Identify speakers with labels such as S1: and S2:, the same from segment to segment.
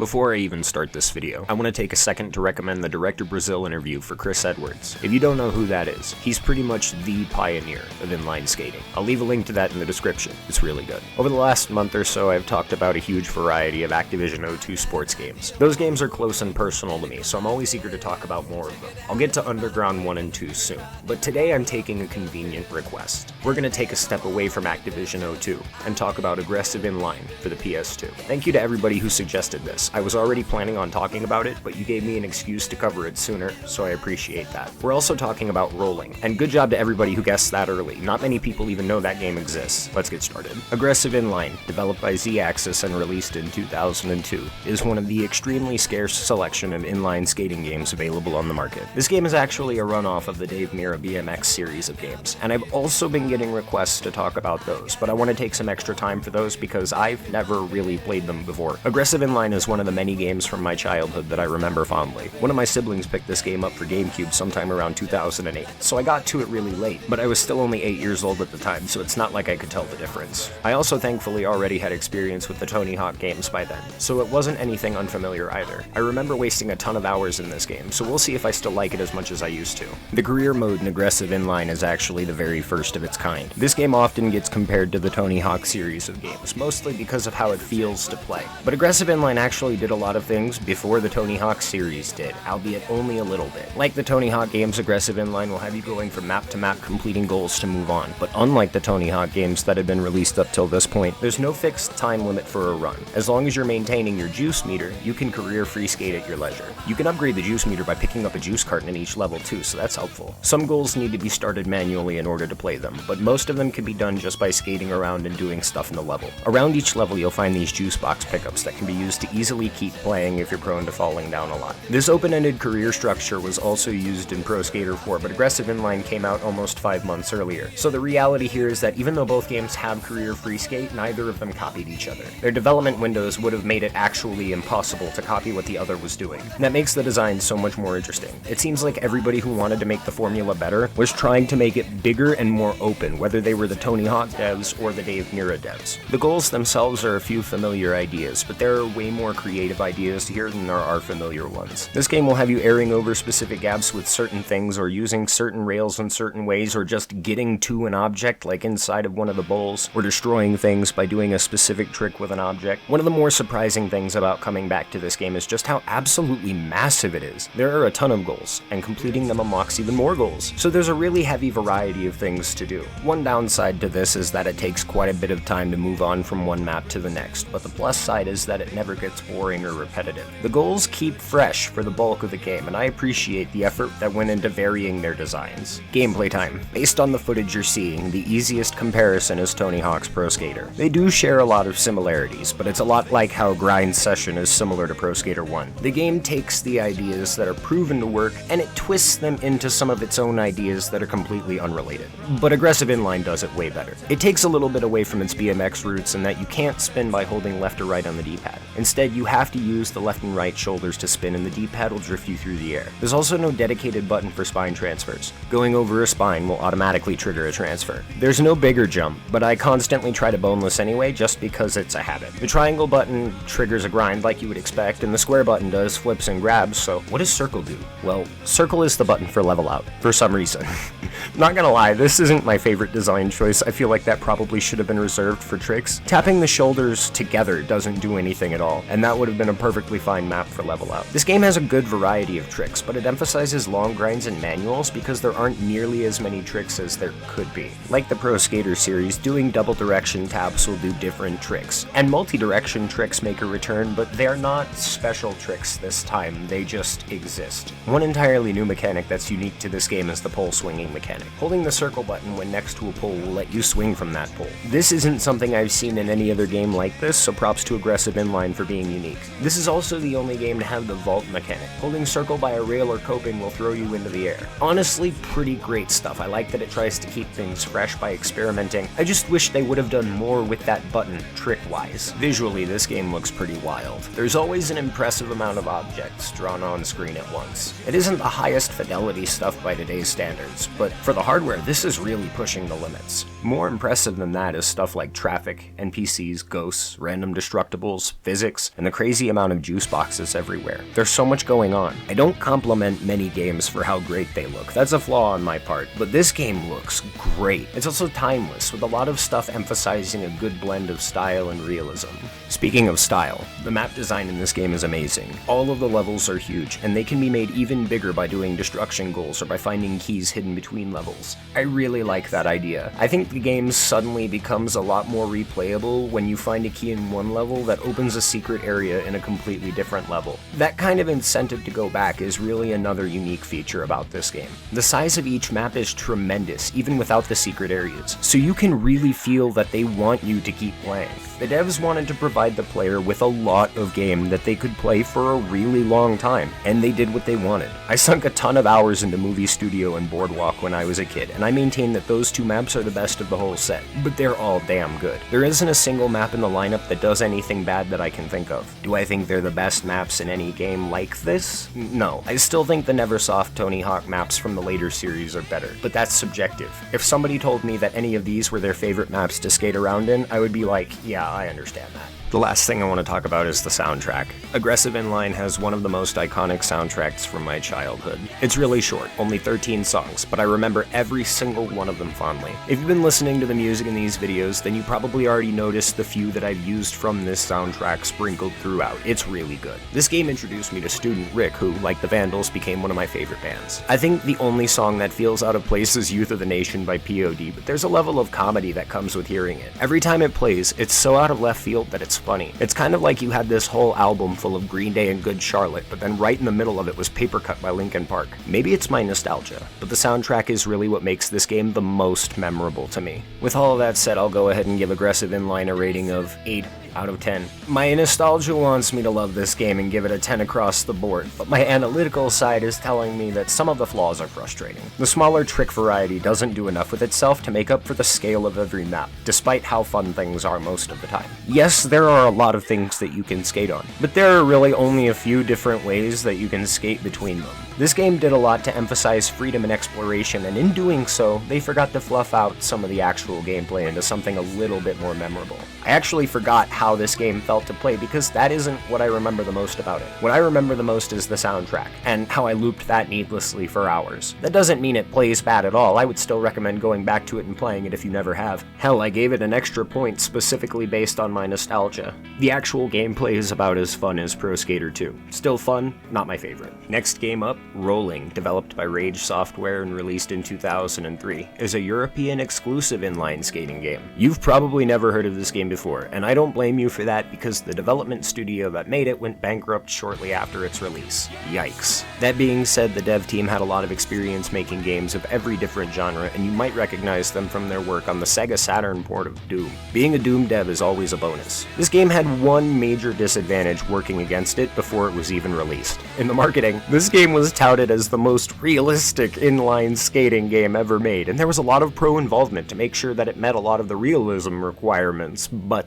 S1: Before I even start this video, I want to take a second to recommend the Director Brazil interview for Chris Edwards. If you don't know who that is, he's pretty much the pioneer of inline skating. I'll leave a link to that in the description. It's really good. Over the last month or so, I've talked about a huge variety of Activision O2 sports games. Those games are close and personal to me, so I'm always eager to talk about more of them. I'll get to Underground 1 and 2 soon, but today I'm taking a convenient request. We're going to take a step away from Activision O2 and talk about aggressive inline for the PS2. Thank you to everybody who suggested this. I was already planning on talking about it, but you gave me an excuse to cover it sooner, so I appreciate that. We're also talking about rolling, and good job to everybody who guessed that early. Not many people even know that game exists. Let's get started. Aggressive Inline, developed by Z-Axis and released in 2002, is one of the extremely scarce selection of inline skating games available on the market. This game is actually a runoff of the Dave Mirra BMX series of games, and I've also been getting requests to talk about those, but I want to take some extra time for those because I've never really played them before. Aggressive Inline is one of the many games from my childhood that I remember fondly. One of my siblings picked this game up for GameCube sometime around 2008, so I got to it really late, but I was still only 8 years old at the time, so it's not like I could tell the difference. I also thankfully already had experience with the Tony Hawk games by then, so it wasn't anything unfamiliar either. I remember wasting a ton of hours in this game, so we'll see if I still like it as much as I used to. The career mode in Aggressive Inline is actually the very first of its kind. This game often gets compared to the Tony Hawk series of games, mostly because of how it feels to play. But Aggressive Inline actually did a lot of things before the Tony Hawk series did, albeit only a little bit. Like the Tony Hawk games, Aggressive Inline will have you going from map to map completing goals to move on, but unlike the Tony Hawk games that had been released up till this point, there's no fixed time limit for a run. As long as you're maintaining your juice meter, you can career free skate at your leisure. You can upgrade the juice meter by picking up a juice carton in each level too, so that's helpful. Some goals need to be started manually in order to play them, but most of them can be done just by skating around and doing stuff in the level. Around each level you'll find these juice box pickups that can be used to easily keep playing if you're prone to falling down a lot. This open-ended career structure was also used in Pro Skater 4, but Aggressive Inline came out almost 5 months earlier. So the reality here is that even though both games have career free skate, neither of them copied each other. Their development windows would have made it actually impossible to copy what the other was doing. And that makes the design so much more interesting. It seems like everybody who wanted to make the formula better was trying to make it bigger and more open, whether they were the Tony Hawk devs or the Dave Mirra devs. The goals themselves are a few familiar ideas, but there are way more creative ideas here than there are familiar ones. This game will have you airing over specific gaps with certain things, or using certain rails in certain ways, or just getting to an object like inside of one of the bowls, or destroying things by doing a specific trick with an object. One of the more surprising things about coming back to this game is just how absolutely massive it is. There are a ton of goals, and completing them unlocks even more goals, so there's a really heavy variety of things to do. One downside to this is that it takes quite a bit of time to move on from one map to the next, but the plus side is that it never gets boring or repetitive. The goals keep fresh for the bulk of the game, and I appreciate the effort that went into varying their designs. Gameplay time. Based on the footage you're seeing, the easiest comparison is Tony Hawk's Pro Skater. They do share a lot of similarities, but it's a lot like how Grind Session is similar to Pro Skater 1. The game takes the ideas that are proven to work, and it twists them into some of its own ideas that are completely unrelated. But Aggressive Inline does it way better. It takes a little bit away from its BMX roots in that you can't spin by holding left or right on the D-pad. Instead, you have to use the left and right shoulders to spin, and the D-pad will drift you through the air. There's also no dedicated button for spine transfers. Going over a spine will automatically trigger a transfer. There's no bigger jump, but I constantly try to boneless anyway just because it's a habit. The triangle button triggers a grind like you would expect, and the square button does flips and grabs, so what does circle do? Well, circle is the button for level out, for some reason. Not gonna lie, this isn't my favorite design choice. I feel like that probably should have been reserved for tricks. Tapping the shoulders together doesn't do anything at all, and that would have been a perfectly fine map for level out. This game has a good variety of tricks, but it emphasizes long grinds and manuals because there aren't nearly as many tricks as there could be. Like the Pro Skater series, doing double direction taps will do different tricks, and multi-direction tricks make a return, but they're not special tricks this time, they just exist. One entirely new mechanic that's unique to this game is the pole swinging mechanic. Holding the circle button when next to a pole will let you swing from that pole. This isn't something I've seen in any other game like this, so props to Aggressive Inline for being unique. This is also the only game to have the vault mechanic. Holding circle by a rail or coping will throw you into the air. Honestly, pretty great stuff. I like that it tries to keep things fresh by experimenting. I just wish they would have done more with that button, trick-wise. Visually, this game looks pretty wild. There's always an impressive amount of objects drawn on screen at once. It isn't the highest fidelity stuff by today's standards, but for the hardware, this is really pushing the limits. More impressive than that is stuff like traffic, NPCs, ghosts, random destructibles, physics, and the a crazy amount of juice boxes everywhere. There's so much going on. I don't compliment many games for how great they look. That's a flaw on my part, but this game looks great. It's also timeless, with a lot of stuff emphasizing a good blend of style and realism. Speaking of style, the map design in this game is amazing. All of the levels are huge, and they can be made even bigger by doing destruction goals or by finding keys hidden between levels. I really like that idea. I think the game suddenly becomes a lot more replayable when you find a key in one level that opens a secret area in a completely different level. That kind of incentive to go back is really another unique feature about this game. The size of each map is tremendous, even without the secret areas, so you can really feel that they want you to keep playing. The devs wanted to provide the player with a lot of game that they could play for a really long time, and they did what they wanted. I sunk a ton of hours into Movie Studio and Boardwalk when I was a kid, and I maintain that those two maps are the best of the whole set, but they're all damn good. There isn't a single map in the lineup that does anything bad that I can think of. Do I think they're the best maps in any game like this? No. I still think the Neversoft Tony Hawk maps from the later series are better, but that's subjective. If somebody told me that any of these were their favorite maps to skate around in, I would be like, yeah, I understand that. The last thing I want to talk about is the soundtrack. Aggressive Inline has one of the most iconic soundtracks from my childhood. It's really short, only 13 songs, but I remember every single one of them fondly. If you've been listening to the music in these videos, then you probably already noticed the few that I've used from this soundtrack sprinkled throughout. It's really good. This game introduced me to Student Rick, who, like the Vandals, became one of my favorite bands. I think the only song that feels out of place is Youth of the Nation by POD, but there's a level of comedy that comes with hearing it. Every time it plays, it's so out of left field that it's funny. It's kind of like you had this whole album full of Green Day and Good Charlotte, but then right in the middle of it was Paper Cut by Linkin Park. Maybe it's my nostalgia, but the soundtrack is really what makes this game the most memorable to me. With all of that said, I'll go ahead and give Aggressive Inline a rating of 8 out of 10. My nostalgia wants me to love this game and give it a 10 across the board, but my analytical side is telling me that some of the flaws are frustrating. The smaller trick variety doesn't do enough with itself to make up for the scale of every map, despite how fun things are most of the time. Yes, there are a lot of things that you can skate on, but there are really only a few different ways that you can skate between them. This game did a lot to emphasize freedom and exploration, and in doing so, they forgot to fluff out some of the actual gameplay into something a little bit more memorable. I actually forgot how this game felt to play because that isn't what I remember the most about it. What I remember the most is the soundtrack, and how I looped that needlessly for hours. That doesn't mean it plays bad at all. I would still recommend going back to it and playing it if you never have. Hell, I gave it an extra point specifically based on my nostalgia. The actual gameplay is about as fun as Pro Skater 2. Still fun, not my favorite. Next game up, Rolling, developed by Rage Software and released in 2003, is a European exclusive inline skating game. You've probably never heard of this game before, and I don't blame you for that because the development studio that made it went bankrupt shortly after its release. Yikes. That being said, the dev team had a lot of experience making games of every different genre, and you might recognize them from their work on the Sega Saturn port of Doom. Being a Doom dev is always a bonus. This game had one major disadvantage working against it before it was even released. In the marketing, this game was touted as the most realistic inline skating game ever made, and there was a lot of pro involvement to make sure that it met a lot of the realism requirements, but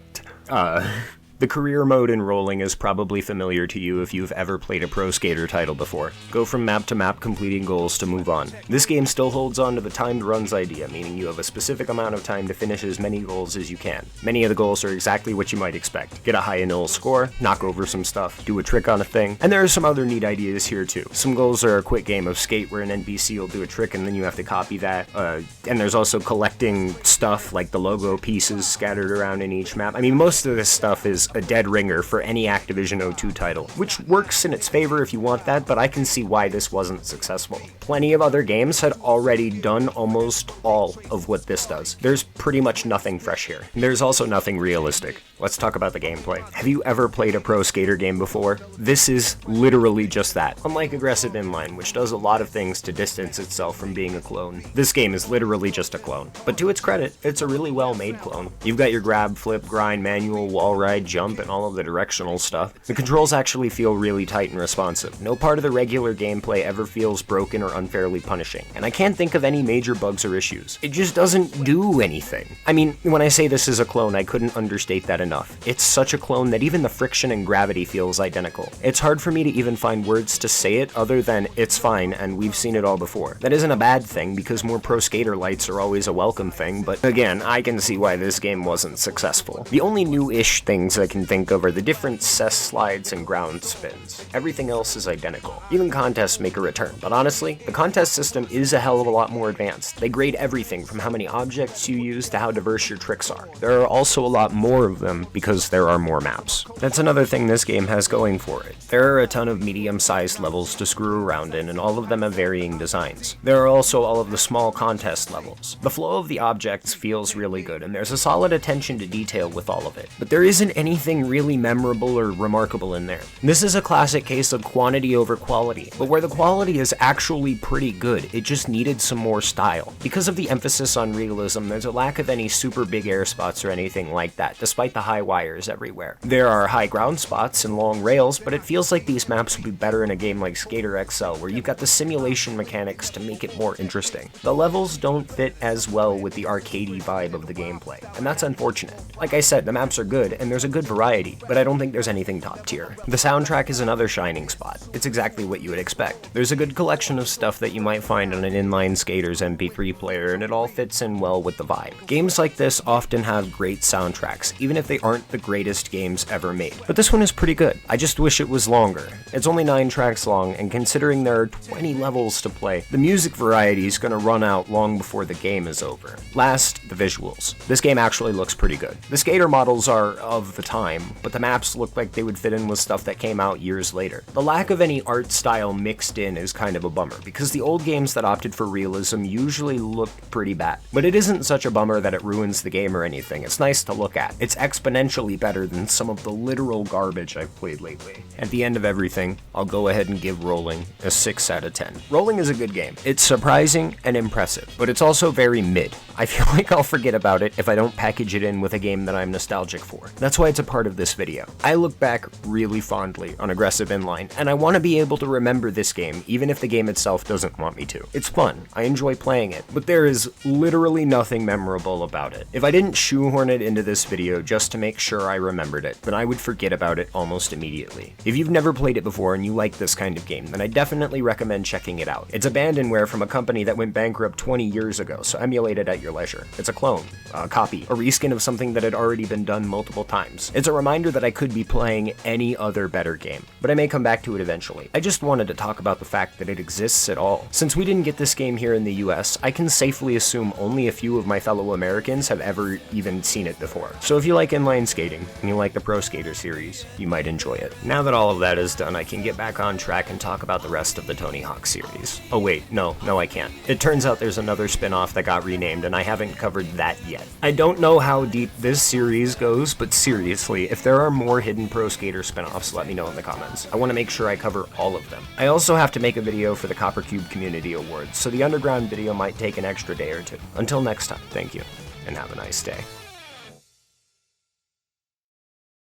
S1: the career mode in Rolling is probably familiar to you if you've ever played a Pro Skater title before. Go from map to map completing goals to move on. This game still holds on to the timed runs idea, meaning you have a specific amount of time to finish as many goals as you can. Many of the goals are exactly what you might expect. Get a high and null score, knock over some stuff, do a trick on a thing, and there are some other neat ideas here too. Some goals are a quick game of skate where an NPC will do a trick and then you have to copy that, and there's also collecting stuff like the logo pieces scattered around in each map. I mean, most of this stuff is a dead ringer for any Activision O2 title, which works in its favor if you want that, but I can see why this wasn't successful. Plenty of other games had already done almost all of what this does. There's pretty much nothing fresh here. There's also nothing realistic. Let's talk about the gameplay. Have you ever played a Pro Skater game before? This is literally just that. Unlike Aggressive Inline, which does a lot of things to distance itself from being a clone, this game is literally just a clone. But to its credit, it's a really well-made clone. You've got your grab, flip, grind, manual, wall ride, jump, and all of the directional stuff. The controls actually feel really tight and responsive. No part of the regular gameplay ever feels broken or unfairly punishing, and I can't think of any major bugs or issues. It just doesn't do anything. I mean, when I say this is a clone, I couldn't understate that enough. enough. It's such a clone that even the friction and gravity feels identical. It's hard for me to even find words to say it other than it's fine and we've seen it all before. That isn't a bad thing because more pro skater lights are always a welcome thing, but again, I can see why this game wasn't successful. The only new-ish things I can think of are the different cess slides and ground spins. Everything else is identical. Even contests make a return, but honestly, the contest system is a hell of a lot more advanced. They grade everything from how many objects you use to how diverse your tricks are. There are also a lot more of them because there are more maps. That's another thing this game has going for it. There are a ton of medium-sized levels to screw around in, and all of them have varying designs. There are also all of the small contest levels. The flow of the objects feels really good, and there's a solid attention to detail with all of it. But there isn't anything really memorable or remarkable in there. This is a classic case of quantity over quality, but where the quality is actually pretty good, it just needed some more style. Because of the emphasis on realism, there's a lack of any super big air spots or anything like that, despite the high wires everywhere. There are high ground spots and long rails, but it feels like these maps would be better in a game like Skater XL, where you've got the simulation mechanics to make it more interesting. The levels don't fit as well with the arcadey vibe of the gameplay, and that's unfortunate. Like I said, the maps are good, and there's a good variety, but I don't think there's anything top tier. The soundtrack is another shining spot. It's exactly what you would expect. There's a good collection of stuff that you might find on an Inline Skater's MP3 player, and it all fits in well with the vibe. Games like this often have great soundtracks, even if they aren't the greatest games ever made. But this one is pretty good. I just wish it was longer. It's only 9 tracks long, and considering there are 20 levels to play, the music variety is gonna run out long before the game is over. Last, the visuals. This game actually looks pretty good. The skater models are of the time, but the maps look like they would fit in with stuff that came out years later. The lack of any art style mixed in is kind of a bummer, because the old games that opted for realism usually looked pretty bad. But it isn't such a bummer that it ruins the game or anything. It's nice to look at. It's exponentially better than some of the literal garbage I've played lately. At the end of everything, I'll go ahead and give Rolling a 6 out of 10. Rolling is a good game. It's surprising and impressive, but it's also very mid. I feel like I'll forget about it if I don't package it in with a game that I'm nostalgic for. That's why it's a part of this video. I look back really fondly on Aggressive Inline, and I want to be able to remember this game even if the game itself doesn't want me to. It's fun, I enjoy playing it, but there is literally nothing memorable about it. If I didn't shoehorn it into this video just to make sure I remembered it, then I would forget about it almost immediately. If you've never played it before and you like this kind of game, then I definitely recommend checking it out. It's abandonware from a company that went bankrupt 20 years ago, so emulate it at your leisure. It's a clone, a copy, a reskin of something that had already been done multiple times. It's a reminder that I could be playing any other better game, but I may come back to it eventually. I just wanted to talk about the fact that it exists at all. Since we didn't get this game here in the US, I can safely assume only a few of my fellow Americans have ever even seen it before. So if you like inline skating, and you like the Pro Skater series, you might enjoy it. Now that all of that is done, I can get back on track and talk about the rest of the Tony Hawk series. Oh wait, no I can't. It turns out there's another spin-off that got renamed, and I haven't covered that yet. I don't know how deep this series goes, but seriously, if there are more hidden Pro Skater spin-offs, let me know in the comments. I want to make sure I cover all of them. I also have to make a video for the Copper Cube Community Awards, so the underground video might take an extra day or two. Until next time, thank you, and have a nice day.